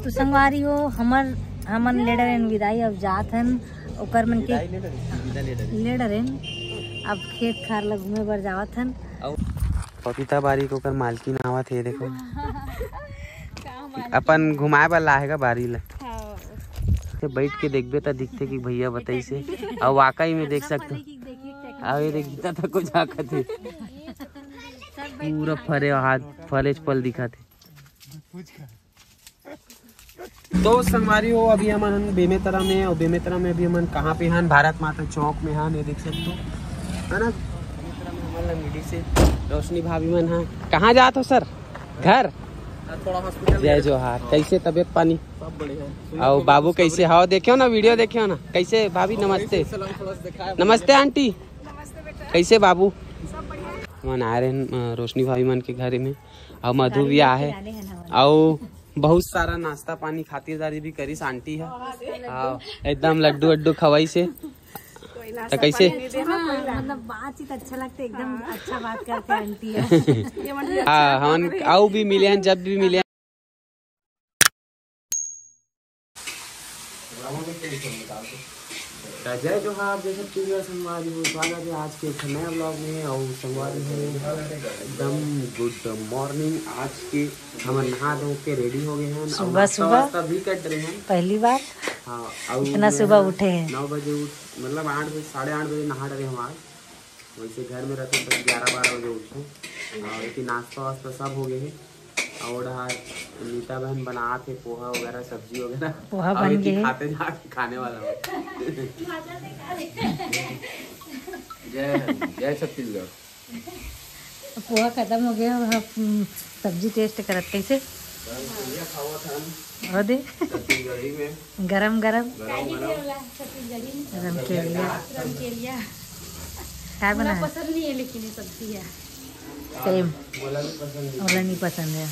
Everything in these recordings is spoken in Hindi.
तो संगवारी हो हमन लेडर एन विदाई अब जात हन ओकर मन के लेडर एन अब खेत खार ला घूमे बर जावत हन। पपीता बारी को कर मालकिन आवत है देखो अपन घुमाए बर लाहेगा बारी ला बैठ के देखबे तो दिखते कि भैया बताई से और वाकई में देख सकते अरे देखता था कुछ आकत है पूरा फरे हाथ फलेज पल दिखा थे। तो संगवारी हो अभी हम बेमेतरा में और बेमेतरा में अभी हम कहाँ पे हैं भारत माता चौक में हैं ये देख सकते हो है ना। से रोशनी भाभी मन है कहाँ जात हो सर घर थोड़ा हॉस्पिटल जय जोहार कैसे तबीयत पानी सब बढ़िया और बाबू कैसे हाओ देखियो ना वीडियो देखियो ना कैसे भाभी नमस्ते नमस्ते आंटी कैसे बाबू मन आ रहे हैं रोशनी भाभी मन के घर में और मधु भी आ है और बहुत सारा नाश्ता पानी खातिरदारी भी करी आंटी है एकदम लड्डू वड्डू खवाई से तो कैसे मतलब बातचीत अच्छा लगता है एकदम अच्छा बात करते हैं आंटी। हाँ हम आओ भी मिले हैं जब भी मिले हैं। जय जोहार जैसे प्रिय संगवारी हो स्वागत है आज के एक नए ब्लॉग में और संगवारी है एकदम गुड मॉर्निंग। आज के हम नहा धो के रेडी हो गए हैं सुबह सुबह तभी कट रहे हैं पहली बार। हाँ इतना सुबह उठे हैं 9 बजे मतलब 8 बजे 8:30 बजे नहा रहे हमारे वैसे घर में रहते तो 11-12 बजे उठे और लेकिन नाश्ता वास्ता सब हो गए हैं और नीता बहन बना थे पोहा वगैरह सब्जी वगैरह पोहा बन गए खाते जाके खाने वाला जय छत्तीसगढ़। पोहा खत्म हो गया सब्जी टेस्ट करत कैसे और दे गरम गरम के लिया क्या बना पसंद नहीं है लेकिन ये सब्जी है सेम और नहीं पसंद है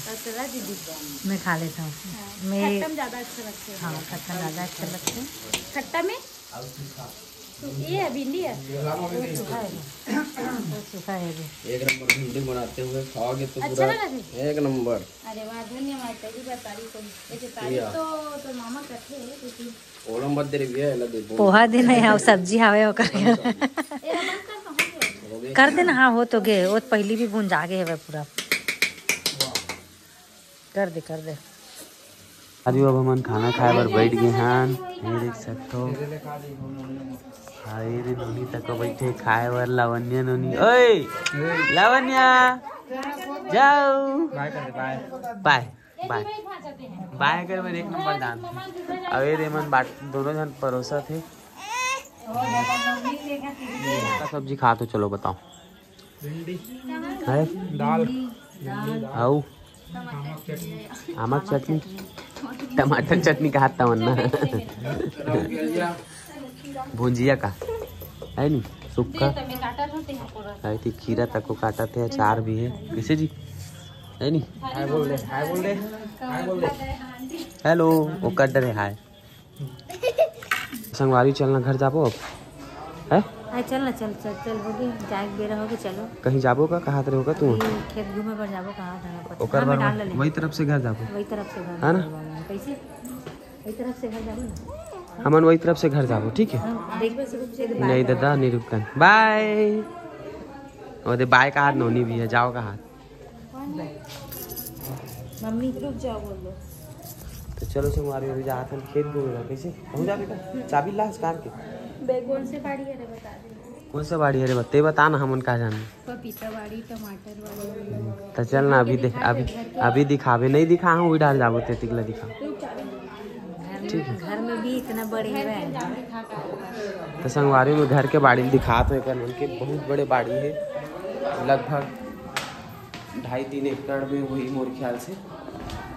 मैं खा लेता हूँ मैं ज़्यादा अच्छा लगता है। हाँ खट्टा ज़्यादा अच्छा लगता है खट्टा में ये है भिंडी है सूखा है एक नंबर भिंडी बनाते हुए खाओगे तो अच्छा लगा एक नंबर। अरे वाह धन्यवाद पहली बार तारीफ तो मामा करते हैं लेकिन ओलम मत दे रही है पोहा दे नहीं है सब्जी हावे हो कर देना। हाँ हो तो गए वो पहली भी भून जागे है पूरा कर दे अभी अब हम खाना खाए बार बैठ गए हैं ये देख सकते हो हाय रे नोनी तक बैठे खाए बार लावण्य नोनी ओए लावण्य जाओ बाय बाय बाय बाय कर मैंने एक नंबर डाल अवे रे मन बाट दोनों जन परोसा थे सब्जी खा तो चलो बताओ है दाल आओ आमक चटनी टमाटर चटनी का हाथ वरना भुंजिया का है नहीं सूखा है थी खीरा तक को काटा थे अचार भी है किसे जी है नहीं हाय बोल दे हेलो वो कर डरे हाय संगवारी चलना घर जाबो अब है चल होगी जाए बेरा होगी चलो कहीं जाबो का कहाँ तरह होगा तू खेत घूमे पर जाबो कहाँ ओकर वही तरफ से घर जाबो वही तरफ से घर है ना कैसे वही तरफ से घर जाबो ना हमन वही तरफ से घर जाबो ठीक है नहीं दादा नहीं रुकन बाय और दे बाय का हाथ नोनी भी है जाओ का हाथ मम्मी रुक जाओ बोल दो तो चलो संगवारी अभी जाते हैं खेत घूमेगा कैसे पहुँच जा बेटा चाबी लाश कार के कौन से बाड़ी है रे बता दे कौन सा बाड़ी है रे बता बता ना हमन का जाने पपीता बाड़ी टमाटर वाली तो चल ना अभी दिखावे नहीं दिखा हूँ वही डाल जाबो तेतिकला दिखा ठीक है घर में भी इतना बड़े है तो संगवारी में घर के बाड़ी दिखा तो उनके बहुत बड़े बाड़ी है लगभग 2.5-3 एकड़ में वही मोर ख्याल से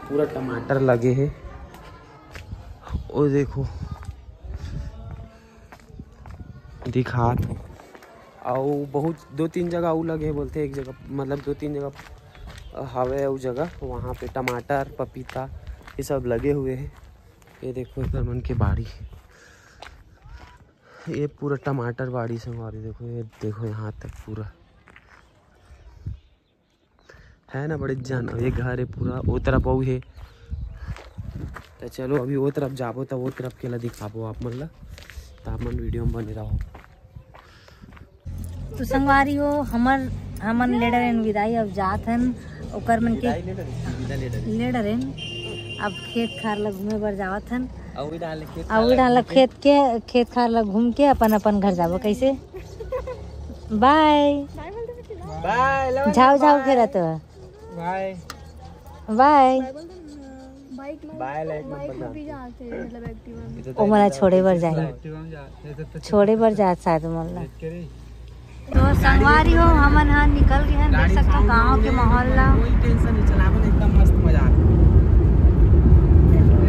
पूरा टमाटर लगे हैं और देखो दिखात और बहुत 2-3 जगह वो लगे बोलते एक जगह मतलब 2-3 जगह हवे उस जगह वहाँ पे टमाटर पपीता ये सब लगे हुए हैं। ये देखो इधर मन के बाड़ी ये पूरा टमाटर बाड़ी से हमारी देखो यहाँ तक पूरा है ना बड़े जान ये घर है पूरा वो तरफ वो है तो चलो अभी वो तरफ जाबो तो वो तरफ के ला दिखाबो आप मन ला, तो आप मन वीडियो में बने रहो। तो संगवारी हो हमन लेडर एन विदाई अब जात हन ओकर मन के लेडर एन अब खेत खार ला घूमे बर जावत हन। अउ डाल खेत खार ला घूम के अपन अपन घर जाबो। कैसे बाय बाय जाओ खेरत बाय बाय ओ मला छोड़े बर जात शायद मोला। तो संगवारी हो हमन हा निकल गए हैं, देख सकते हो गाँव के माहौल ला। कोई टेंशन नहीं, चलावन एकदम मस्त मजा आता।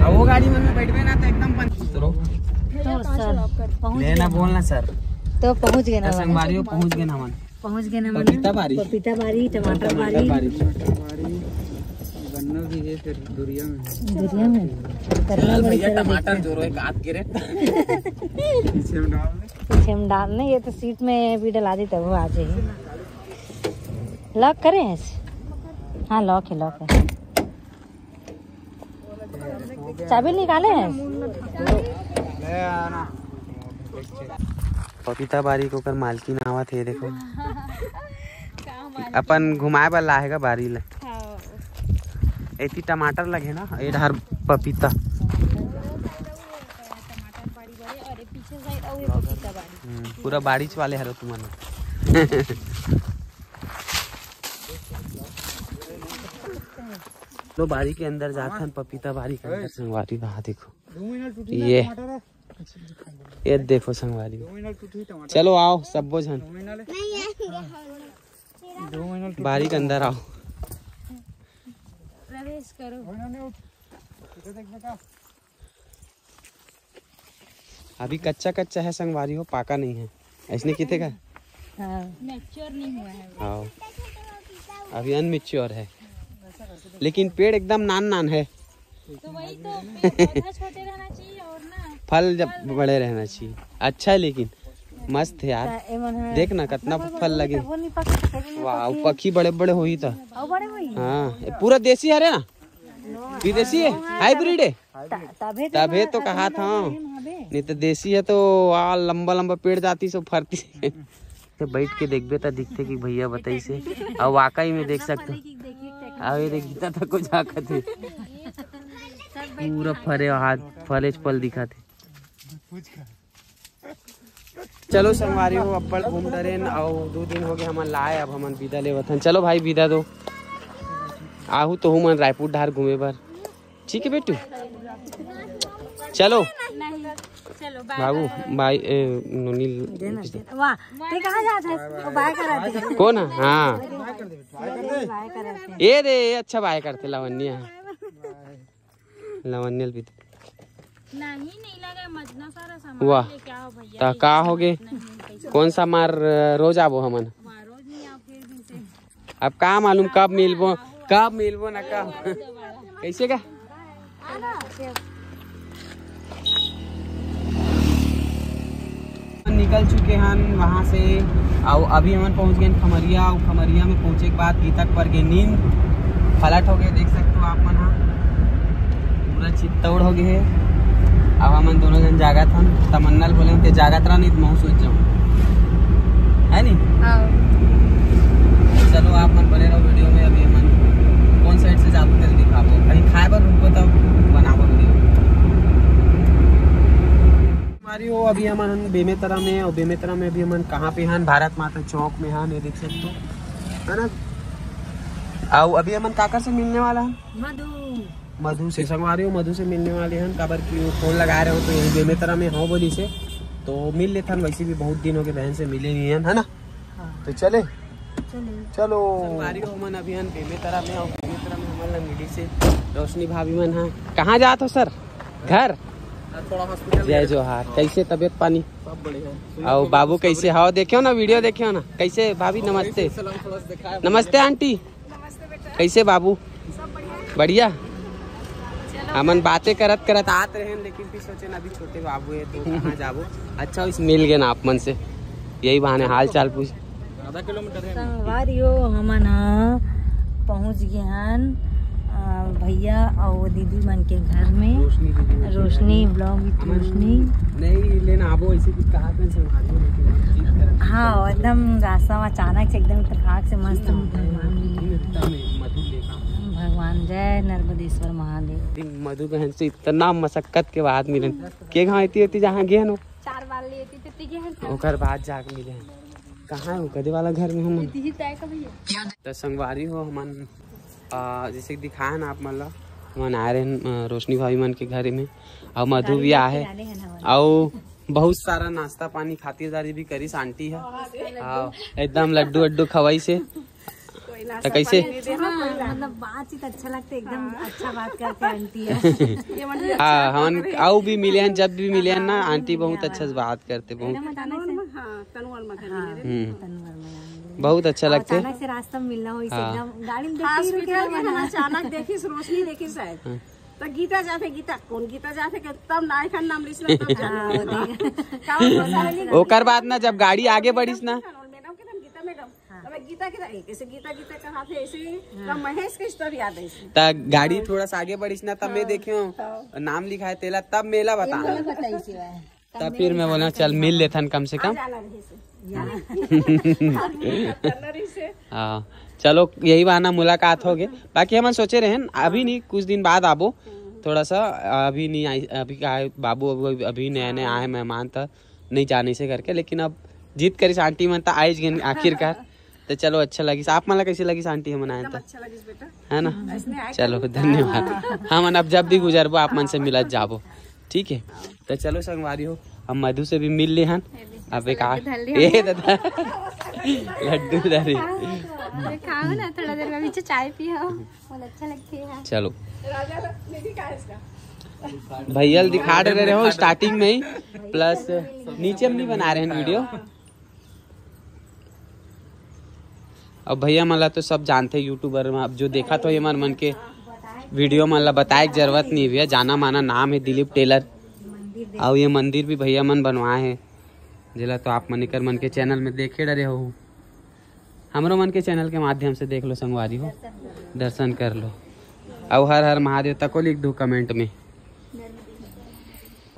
अब वो गाड़ी में बैठबे ना तो एकदम तो सर पहुंच लेना बोलना सर। तो पहुंच गए ना संगवारी हो, पहुंच गए ना हमन। पपीता बारी टमाटर बारी गन्ना भी है, फिर दुरिया में चल भैया टमाटर जोरो एक आध गिरे पीछे में डालने। ये तो सीट में भी डला दी तब वो आ जाएगी। लॉक करें ऐसे? हाँ लॉक है। चाबी निकाले हैं? पपीता बारी को कर मालकिन आवत है, देखो अपन घुमाए बर लाहेगा बारी ला। ऐती टमाटर लगे ना, ये हर पपीता पूरा बारिश वाले हरो तुमन। तो बारी के अंदर जाते हैं, पपीता बारी के अंदर संगवारी वहाँ देखो ये देखो संगवारी। चलो आओ सब जन बारी के अंदर आओ, प्रवेश करो। अभी कच्चा है संगवारी हो, पाका नहीं है। ऐसने कितने का मैच्योर नहीं हुआ है। हाँ अभी अनमेच्योर है, लेकिन पेड़ एकदम नान है। तो वही तो पौधा छोटे रहना चाहिए और ना फल जब बड़े रहना चाहिए। अच्छा है लेकिन मस्त है यार, देख ना कितना फल लगे। वाह पक्षी बड़े बड़े हुई था। हाँ पूरा देसी है ना, विदेशी है, हाइब्रिड है तबे तो कहा था। नहीं तो देसी है तो लंबा पेड़ जाती सब फरती तो बैठ के देखबे तो दिखते कि भैया बताई से। और वाकई में देख सकते देखता था कुछ आकत है पूरा फरे हाथ फले फल दिखा थे। चलो संगवारी हो अब्बड़ घूम डरेन और 2 दिन हो गए हमन लाए, अब हमन विदा लेवत हन। चलो भाई विदा दो, आहू तो हूँ मन रायपुर धार घूमे बर। ठीक है बेटू चलो बाबू बाई कौन है? हाँ ये रे अच्छा बाय करते लावण्य भी नहीं लगा मजना सारा सामान वाह क्या हो भैया का हो गए कौन सा मार रोज आबो हमन रोज नहीं आप फिर दिन से अब का मालूम कब मिलबो ना कब कैसे का निकल चुके हैं वहाँ से। और अभी हम पहुँच गए खमरिया, और खमरिया में पहुँचे के बाद गीतक पर गए नींद फलट हो गए, देख सकते हो आप मन पूरा चित्तौड़ हो गए। अब हम दोनों जन जागत हन, तमन्नल बोले ते जागत रहा नहीं तो मैं सोच जाऊँ है नहीं। चलो आप मन बने रहो वीडियो में। अभी हम कौन साइड से जाबो जल्दी दिखाबो, कहीं खाए बर रुको तब बनाबो वीडियो हमारी हो। अभी हम बेमेतरा में, और बेमेतरा में अभी हम कहाँ पे हैं? भारत माता चौक में हैं, ये देख सकते हो है ना। और अभी हम काकर से मिलने वाला है मधु से संगवारी हो, मधु से मिलने वाले हैं। काबर की फोन लगा रहे हो तो यही बेमेतरा में हो बोली से तो मिल लेते हैं। वैसे भी बहुत दिन हो गए बहन से मिले नहीं है ना। तो चलो संगवारी हो मन अभी हम बेमेतरा में, और बेमेतरा में हमारे मिली से रोशनी भाभी मन है। कहाँ जात हो सर? घर जय जोहार। कैसे तबीयत पानी सब बढ़िया? और बाबू कैसे हो? देखियो ना वीडियो देखियो ना कैसे। भाभी नमस्ते। नमस्ते आंटी, कैसे बाबू? बढ़िया। हमन बातें करत आते रहे, लेकिन फिर सोचे ना अभी छोटे बाबू है तो कहाँ जाबो। अच्छा इस मिल गए ना आप मन से, यही बहाने हाल चाल पूछ। आधा किलोमीटर है संगवारी हो। हमन पहुँच गए हैं भैया और दीदी मन के घर में रोशनी ब्लॉग विद रोशनी नहीं लेना आबो ऐसे कुछ कहा था संभालियो। हाँ एकदम रास्ता में अचानक से एकदम इत्तेफाक से मस्त भगवान जय नर्मदेश्वर महादेव। मधु बहन से इतना मशक्कत के बाद मिलन के गाँव इतनी जहाँ गए नो 4 बार लेती ओकर बाद जाके मिले हैं। कहाँ है वो कदे वाला घर में हम तो संगवारी हो हमन जैसे दिखाए ना आप मतलब मन आए रहे रोशनी भाभी मन के घर में और मधु भी आए और बहुत सारा नाश्ता पानी खातिरदारी भी करी आंटी है एकदम लड्डू वड्डू खवाई से तो कैसे मतलब बातचीत अच्छा लगता है एकदम अच्छा बात करते आंटी है। हाँ हम आओ भी मिले हैं जब भी मिले हैं ना आंटी बहुत अच्छा से बात करते बहुत अच्छा लगता है। अचानक से रास्ता में मिलना हो हाँ। गाड़ी में अचानक देखी रोशनी देखी शायद तो गीता जाते गीता कौन गीता जाते तब नाय खान नाम लिसना तब ओकर बाद ना जब गाड़ी आगे बढ़ीस ना गीता कैसे गीता गीता कहा थे ऐसे महेश के स्टोरी याद है तब गाड़ी थोड़ा सा आगे बढ़ीस ना तब मैं देखियो नाम लिखा है तेला तब मेला बता तब फिर मैं बोला चल मिल लेथन कम से कम। हाँ चलो यही बहाना मुलाकात हो गए। बाकी हम सोचे रहे अभी नहीं कुछ दिन बाद आबो थोड़ा सा अभी नहीं आई अभी का बाबू अभी नए नए आए मेहमान था नहीं जाने से करके लेकिन अब जीत करी आंटी मन तो आए गए आखिरकार तो चलो अच्छा लगी। आप मला कैसी लगी आंटी हम आए तो है ना। चलो धन्यवाद। हाँ मन अब जब भी गुजरबो आप मन से मिलत जाबो ठीक है। तो चलो संगवारी हो हम मधु से भी मिल ले हन अब एक ए दादा लड्डू दारी खाओ ना थोड़ा देर में पीछे चाय पियो बहुत अच्छा लगती है। चलो भैया दिखा रहे हो स्टार्टिंग में ही प्लस नीचे हम नहीं बना रहे हैं वीडियो। अब भैया मला तो सब जानते यूट्यूबर में अब जो देखा तो ये मन के वीडियो मला बताए की जरूरत नहीं भैया जाना माना नाम है दिलीप टेलर और ये मंदिर भी भैया मन बनवाए हैं जिला तो आप मनिकर मन के चैनल में देखे डरे हो हमरो मन के चैनल के माध्यम से देख लो संगवारी हो दर्शन कर लो और हर हर महादेव तक को लिख दो कमेंट में।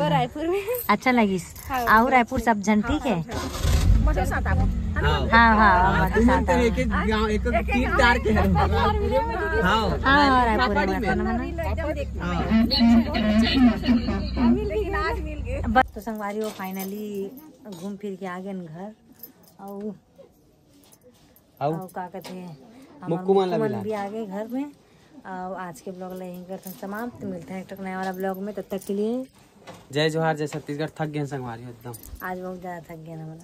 रायपुर में अच्छा लगी आओ रायपुर सब जन ठीक है। हाँ हाँ बस तो संगवारी वो फाइनली घूम फिर के आ गए घर और क्या कहते हैं मुक्कुमन भी आ गए घर में। और आज के ब्लॉग यहीं करते हैं समाप्त। मिलते हैं एक नया वाला ब्लॉग में तब तक के लिए जय जोहार जय छत्तीसगढ़। थक गए संगवारी एकदम आज बहुत ज्यादा थक गए ना।